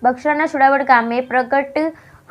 બક્ષરાના સુડાવડ ગામે પ્રગટ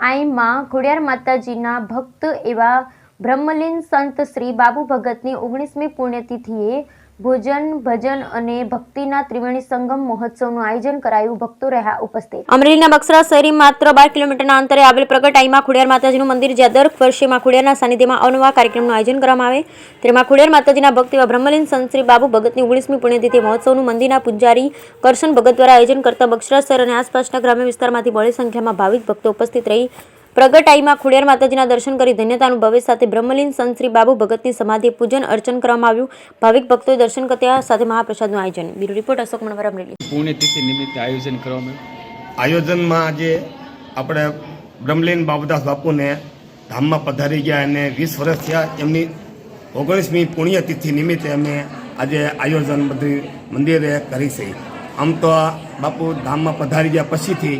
આઈમાં ખોડિયાર માતાજીના ભક્ત એવા બ્રહ્મલીન સંત શ્રી બાબુ ભગતની 19મી પુણ્યતિથિએ ભોજન ભજન અને ભક્તિના ત્રિવેણી સંગમ મહોત્સવનું આયોજન કરાયું. ભક્તો રહ્યા ઉપસ્થિત. અમરેલીના બક્ષરા શહેરી માત્ર 12 કિલોમીટરના અંતરે આવેલ પ્રગટ આઈમાં ખોડિયાર માતાજીનું મંદિર, જ્યાં દર વર્ષે માં ખોડિયારના સાનિધ્યમાં અવનવા કાર્યક્રમનું આયોજન કરવામાં આવે. તેમાં ખોડિયાર માતાજીના ભક્ત એવા બ્રહ્મલીન સંત શ્રી બાબુ ભગતની 19મી પુણ્યતિથિ મહોત્સવનું મંદિરના પૂજારી કરશન ભગત દ્વારા આયોજન કરતા બક્ષરા શહેર અને આસપાસના ગ્રામ્ય વિસ્તારમાંથી બહોળી સંખ્યામાં ભાવિક ભક્તો ઉપસ્થિત રહી પ્રગટ આઈમાં ખોડિયાર માતાજીના દર્શન કરી ધન્યતા અનુભવે. સાથે બ્રહ્મલીન સંત શ્રી બાબુ ભગતની સમાધિ પૂજન અર્ચન કરવામાં આવ્યું. ભાવિક ભક્તોએ દર્શન કર્યા સાથે મહાપ્રસાદનું આયોજન. Bureau report Ashok Manvar, Amreli. પુણ્યતિથિ નિમિત્તે આયોજન કરવામાં આયોજનમાં આજે આપણે બ્રહ્મલીન બાબુદાસ બાપુને ધામમાં પધારી ગયા અને 20 વર્ષ થયા. એમની 19મી પુણ્યતિથિ નિમિત્તે અમે આજે આયોજન બધું મંદિરે કરી છે. આમ તો બાપુ ધામમાં પધારી ગયા પછીથી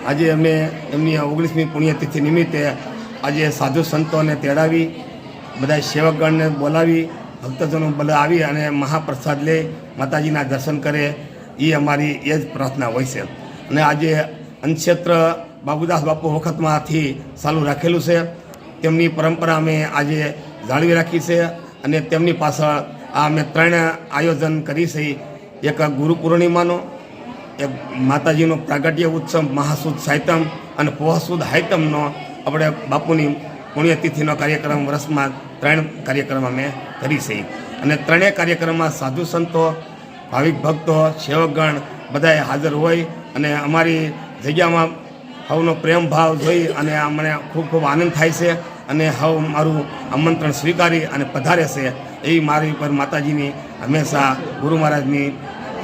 આજે અમે એમની 19મી પુણ્યતિથિ નિમિત્તે આજે સાધુ સંતોને તેડાવી, બધા સેવકગણને બોલાવી, ભક્તજનો બોલાવી અને મહાપ્રસાદ લે, માતાજીના દર્શન કરે, એ અમારી એ જ પ્રાર્થના હોય છે. અને આજે અન્નક્ષેત્ર બાબુદાસ બાપુ વખતમાંથી ચાલુ રાખેલું છે. તેમની પરંપરા અમે આજે જાળવી રાખી છે અને તેમની પાછળ આ અમે 3 આયોજન કરી છે. એક ગુરુ પૂર્ણિમાનો, એક માતાજીનો પ્રાગટ્ય ઉત્સવ મહાસુદ સાહિત્યમ અને પોહસુદ હાઈતમનો આપણે બાપુની પુણ્યતિથિનો કાર્યક્રમ વર્ષમાં 3 કાર્યક્રમ અમે કરી છે. અને 3 કાર્યક્રમમાં સાધુ સંતો, ભાવિક ભક્તો, સેવકગણ બધાએ હાજર હોય અને અમારી જગ્યામાં હવનો પ્રેમ ભાવ જોઈ અને અમને ખૂબ ખૂબ આનંદ થાય છે. અને હવ મારું આમંત્રણ સ્વીકારી અને પધારે છે એવી મારી પર માતાજીની હંમેશા ગુરુ મહારાજની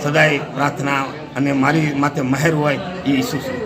સદાય પ્રાર્થના અને મારી માથે મહેર હોય એ ઈચ્છું છું.